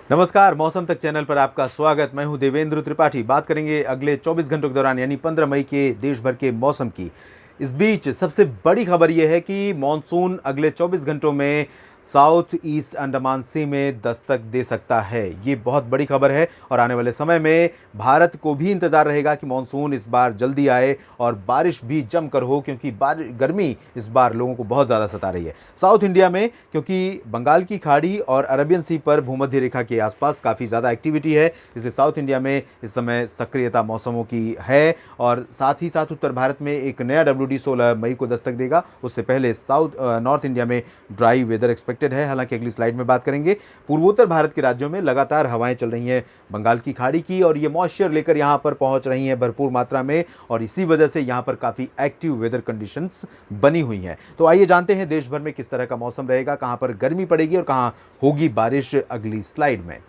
नमस्कार, मौसम तक चैनल पर आपका स्वागत। मैं हूं देवेंद्र त्रिपाठी। बात करेंगे अगले 24 घंटों के दौरान यानी 15 मई के देश भर के मौसम की। इस बीच सबसे बड़ी खबर यह है कि मॉनसून अगले 24 घंटों में साउथ ईस्ट अंडमान सी में दस्तक दे सकता है। ये बहुत बड़ी खबर है और आने वाले समय में भारत को भी इंतजार रहेगा कि मॉनसून इस बार जल्दी आए और बारिश भी जमकर हो, क्योंकि गर्मी इस बार लोगों को बहुत ज़्यादा सता रही है साउथ इंडिया में, क्योंकि बंगाल की खाड़ी और अरबियन सी पर भूमध्य रेखा के आसपास काफ़ी ज़्यादा एक्टिविटी है। इसलिए साउथ इंडिया में इस समय सक्रियता मौसमों की है और साथ ही साथ उत्तर भारत में एक नया WD 16 मई को दस्तक देगा। उससे पहले नॉर्थ इंडिया में ड्राई वेदर एक्सपेक्टेड है। हालांकि अगली स्लाइड में बात करेंगे। पूर्वोत्तर भारत के राज्यों में लगातार हवाएं चल रही हैं बंगाल की खाड़ी की, और ये मॉइस्चर लेकर यहां पर पहुंच रही हैं भरपूर मात्रा में, और इसी वजह से यहां पर काफ़ी एक्टिव वेदर कंडीशंस बनी हुई हैं। तो आइए जानते हैं देश भर में किस तरह का मौसम रहेगा, कहां पर गर्मी पड़ेगी और कहां होगी बारिश, अगली स्लाइड में।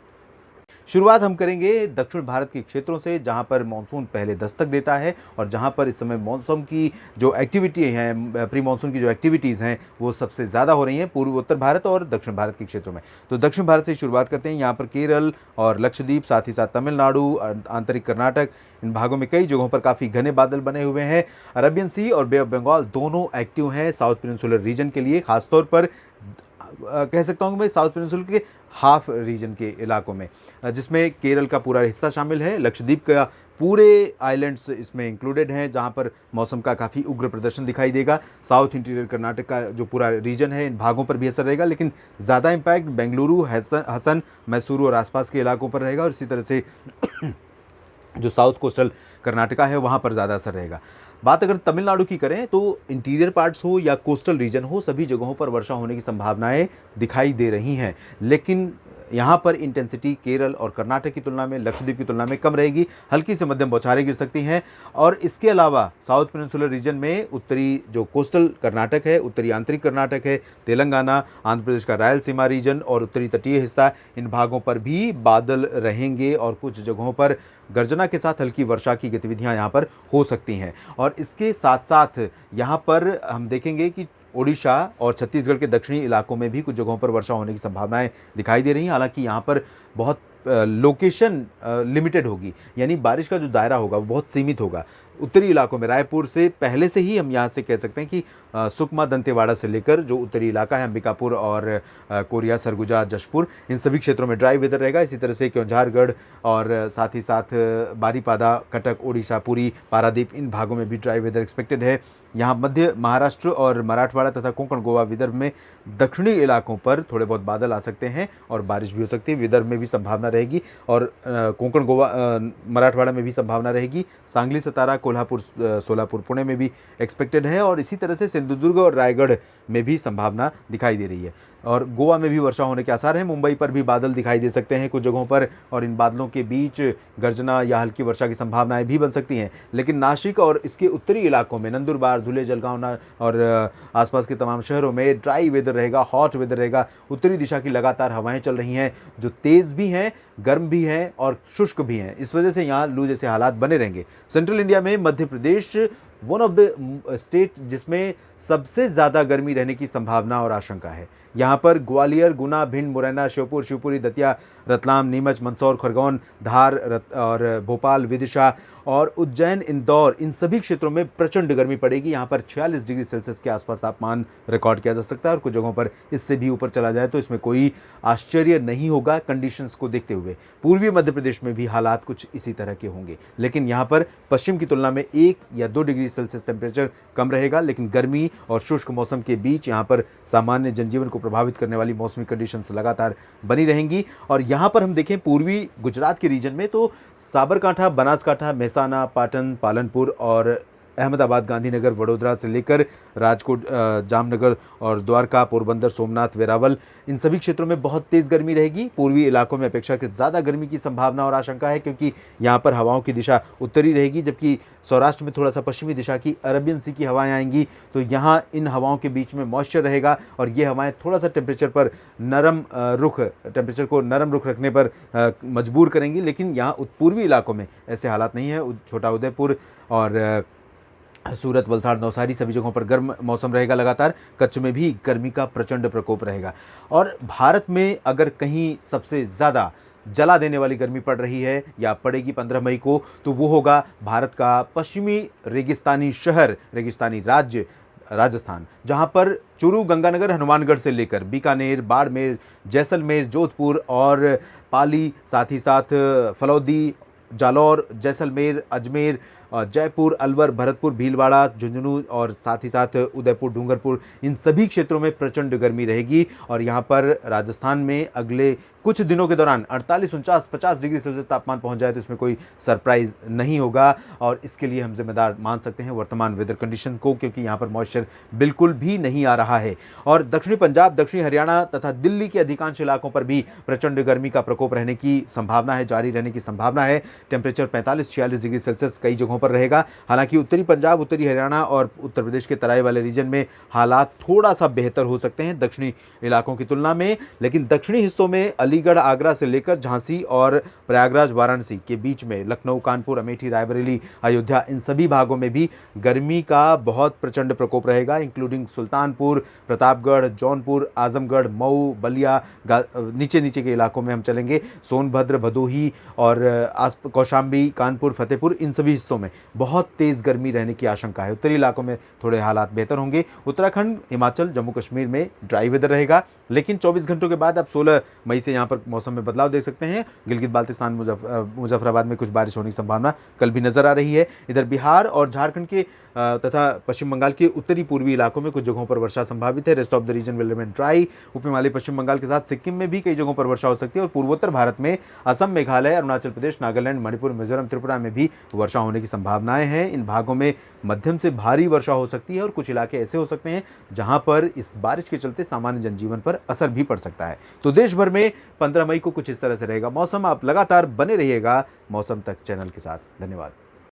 शुरुआत हम करेंगे दक्षिण भारत के क्षेत्रों से, जहां पर मानसून पहले दस्तक देता है और जहां पर इस समय मौसम की जो एक्टिविटी हैं, प्री मानसून की जो एक्टिविटीज़ हैं, वो सबसे ज़्यादा हो रही हैं पूर्व उत्तर भारत और दक्षिण भारत के क्षेत्रों में। तो दक्षिण भारत से शुरुआत करते हैं। यहाँ पर केरल और लक्षद्वीप, साथ ही साथ तमिलनाडु, आंतरिक कर्नाटक, इन भागों में कई जगहों पर काफ़ी घने बादल बने हुए हैं। अरबियन सी और बे ऑफ बंगाल दोनों एक्टिव हैं साउथ पेनिनसुलर रीजन के लिए, खासतौर पर कह सकता हूँ मैं साउथ पेनिनसुलर के हाफ रीजन के इलाकों में, जिसमें केरल का पूरा हिस्सा शामिल है। लक्षद्वीप का पूरे आइलैंड्स इसमें इंक्लूडेड हैं, जहां पर मौसम का काफ़ी उग्र प्रदर्शन दिखाई देगा। साउथ इंटीरियर कर्नाटक का जो पूरा रीजन है, इन भागों पर भी असर रहेगा, लेकिन ज़्यादा इम्पैक्ट बेंगलुरु, हसन, मैसूरू और आसपास के इलाकों पर रहेगा। और इसी तरह से जो साउथ कोस्टल कर्नाटका है, वहाँ पर ज़्यादा असर रहेगा। बात अगर तमिलनाडु की करें तो इंटीरियर पार्ट्स हो या कोस्टल रीजन हो, सभी जगहों पर वर्षा होने की संभावनाएं दिखाई दे रही हैं, लेकिन यहाँ पर इंटेंसिटी केरल और कर्नाटक की तुलना में, लक्षद्वीप की तुलना में कम रहेगी। हल्की से मध्यम बौछारें गिर सकती हैं। और इसके अलावा साउथ पेनिनसुलर रीजन में उत्तरी जो कोस्टल कर्नाटक है, उत्तरी आंतरिक कर्नाटक है, तेलंगाना, आंध्र प्रदेश का रायलसीमा रीजन और उत्तरी तटीय हिस्सा, इन भागों पर भी बादल रहेंगे और कुछ जगहों पर गर्जना के साथ हल्की वर्षा की गतिविधियां यहाँ पर हो सकती हैं। और इसके साथ साथ यहाँ पर हम देखेंगे कि ओडिशा और छत्तीसगढ़ के दक्षिणी इलाकों में भी कुछ जगहों पर वर्षा होने की संभावनाएं दिखाई दे रही हैं। हालांकि यहाँ पर बहुत लोकेशन लिमिटेड होगी, यानी बारिश का जो दायरा होगा वो बहुत सीमित होगा। उत्तरी इलाकों में रायपुर से पहले से ही हम यहाँ से कह सकते हैं कि सुकमा, दंतेवाड़ा से लेकर जो उत्तरी इलाका है, अंबिकापुर और कोरिया, सरगुजा, जशपुर, इन सभी क्षेत्रों में ड्राई वेदर रहेगा। इसी तरह से क्योंझारगढ़ और साथ ही साथ बारीपादा, कटक, ओडिशा, पुरी, पारादीप, इन भागों में भी ड्राई वेदर एक्सपेक्टेड है। यहाँ मध्य महाराष्ट्र और मराठवाड़ा तथा कोंकण, गोवा, विदर्भ में दक्षिणी इलाकों पर थोड़े बहुत बादल आ सकते हैं और बारिश भी हो सकती है। विदर्भ में भी संभावना रहेगी और कोंकण, गोवा, मराठवाड़ा में भी संभावना रहेगी। सांगली, सतारा, कोल्हापुर, सोलापुर, पुणे में भी एक्सपेक्टेड है। और इसी तरह से सिंधुदुर्ग और रायगढ़ में भी संभावना दिखाई दे रही है। और गोवा में भी वर्षा होने के आसार हैं। मुंबई पर भी बादल दिखाई दे सकते हैं कुछ जगहों पर, और इन बादलों के बीच गर्जना या हल्की वर्षा की संभावनाएं भी बन सकती हैं। लेकिन नासिक और इसके उत्तरी इलाकों में, नंदुरबार, धुले, जलगांव और आसपास के तमाम शहरों में ड्राई वेदर रहेगा, हॉट वेदर रहेगा। उत्तरी दिशा की लगातार हवाएं चल रही हैं, जो तेज़ भी हैं, गर्म भी हैं और शुष्क भी हैं। इस वजह से यहाँ लू जैसे हालात बने रहेंगे। सेंट्रल इंडिया में Madhya Pradesh one of the state जिसमें सबसे ज़्यादा गर्मी रहने की संभावना और आशंका है। यहाँ पर ग्वालियर, गुना, भिंड, मुरैना, श्योपुर, शिवपुरी, दतिया, रतलाम, नीमच, मंदसौर, खरगोन, धार और भोपाल, विदिशा और उज्जैन, इंदौर, इन सभी क्षेत्रों में प्रचंड गर्मी पड़ेगी। यहाँ पर 46 डिग्री सेल्सियस के आसपास तापमान रिकॉर्ड किया जा सकता है और कुछ जगहों पर इससे भी ऊपर चला जाए तो इसमें कोई आश्चर्य नहीं होगा कंडीशंस को देखते हुए। पूर्वी मध्य प्रदेश में भी हालात कुछ इसी तरह के होंगे, लेकिन यहाँ पर पश्चिम की तुलना में 1 या 2 डिग्री सेल्सियस टेम्परेचर कम रहेगा। लेकिन गर्मी और शुष्क मौसम के बीच यहाँ पर सामान्य जनजीवन को प्रभावित करने वाली मौसमी कंडीशंस लगातार बनी रहेंगी। और यहाँ पर हम देखें पूर्वी गुजरात के रीजन में तो साबरकांठा, बनासकांठा, मेहसाना, पाटन, पालनपुर और अहमदाबाद, गांधीनगर, वडोदरा से लेकर राजकोट, जामनगर और द्वारका, पोरबंदर, सोमनाथ, वेरावल, इन सभी क्षेत्रों में बहुत तेज़ गर्मी रहेगी। पूर्वी इलाकों में अपेक्षाकृत ज़्यादा गर्मी की संभावना और आशंका है, क्योंकि यहाँ पर हवाओं की दिशा उत्तरी रहेगी, जबकि सौराष्ट्र में थोड़ा सा पश्चिमी दिशा की अरबियन सी की हवाएं आएंगी। तो यहाँ इन हवाओं के बीच में मॉइस्चर रहेगा और ये हवाएं थोड़ा सा टेम्परेचर को नरम रुख रखने पर मजबूर करेंगी। लेकिन यहाँ पूर्वी इलाकों में ऐसे हालात नहीं है। छोटा उदयपुर और सूरत, वलसाड़, नवसारी, सभी जगहों पर गर्म मौसम रहेगा लगातार। कच्छ में भी गर्मी का प्रचंड प्रकोप रहेगा। और भारत में अगर कहीं सबसे ज़्यादा जला देने वाली गर्मी पड़ रही है या पड़ेगी 15 मई को, तो वो होगा भारत का पश्चिमी रेगिस्तानी शहर, रेगिस्तानी राज्य राजस्थान, जहां पर चूरू, गंगानगर, हनुमानगढ़ से लेकर बीकानेर, बाड़मेर, जैसलमेर, जोधपुर और पाली, साथ ही साथ फलौदी, जालौर, जैसलमेर, अजमेर, जयपुर, अलवर, भरतपुर, भीलवाड़ा, झुंझुनू और साथ ही साथ उदयपुर, डूंगरपुर, इन सभी क्षेत्रों में प्रचंड गर्मी रहेगी। और यहाँ पर राजस्थान में अगले कुछ दिनों के दौरान 48, 49, 50 डिग्री सेल्सियस तापमान पहुंच जाए तो इसमें कोई सरप्राइज नहीं होगा। और इसके लिए हम जिम्मेदार मान सकते हैं वर्तमान वेदर कंडीशन को, क्योंकि यहाँ पर मॉइस्चर बिल्कुल भी नहीं आ रहा है। और दक्षिणी पंजाब, दक्षिणी हरियाणा तथा दिल्ली के अधिकांश इलाकों पर भी प्रचंड गर्मी का प्रकोप रहने की संभावना है, जारी रहने की संभावना है। टेम्परेचर 45-46 डिग्री सेल्सियस कई जगहों पर रहेगा। हालांकि उत्तरी पंजाब, उत्तरी हरियाणा और उत्तर प्रदेश के तराई वाले रीजन में हालात थोड़ा सा बेहतर हो सकते हैं दक्षिणी इलाकों की तुलना में, लेकिन दक्षिणी हिस्सों में अलीगढ़, आगरा से लेकर झांसी और प्रयागराज, वाराणसी के बीच में लखनऊ, कानपुर, अमेठी, रायबरेली, अयोध्या, इन सभी भागों में भी गर्मी का बहुत प्रचंड प्रकोप रहेगा, इंक्लूडिंग सुल्तानपुर, प्रतापगढ़, जौनपुर, आजमगढ़, मऊ, बलिया, नीचे नीचे के इलाकों में हम चलेंगे, सोनभद्र, भदोही और कौशाम्बी, कानपुर, फतेहपुर, इन सभी हिस्सों में बहुत तेज़ गर्मी रहने की आशंका है। उत्तरी इलाकों में थोड़े हालात बेहतर होंगे। उत्तराखंड, हिमाचल, जम्मू कश्मीर में ड्राई वेदर रहेगा, लेकिन 24 घंटों के बाद आप 16 मई से यहाँ पर मौसम में बदलाव देख सकते हैं। गिलगित बाल्टिस्तान, मुजफ्फराबाद में कुछ बारिश होने की संभावना कल भी नजर आ रही है। इधर बिहार और झारखंड के तथा पश्चिम बंगाल के उत्तरी पूर्वी इलाकों में कुछ जगहों पर वर्षा संभावित है। Rest of the region will remain dry. उप हिमालय पश्चिम बंगाल के साथ सिक्किम में भी कई जगहों पर वर्षा हो सकती है और पूर्वोत्तर भारत में असम, मेघालय, अरुणाचल प्रदेश, नागालैंड, मणिपुर, मिजोरम, त्रिपुरा में भी वर्षा होने की संभावनाएं हैं। इन भागों में मध्यम से भारी वर्षा हो सकती है और कुछ इलाके ऐसे हो सकते हैं जहां पर इस बारिश के चलते सामान्य जनजीवन पर असर भी पड़ सकता है। तो देश भर में 15 मई को कुछ इस तरह से रहेगा मौसम। आप लगातार बने रहिएगा मौसम तक चैनल के साथ। धन्यवाद।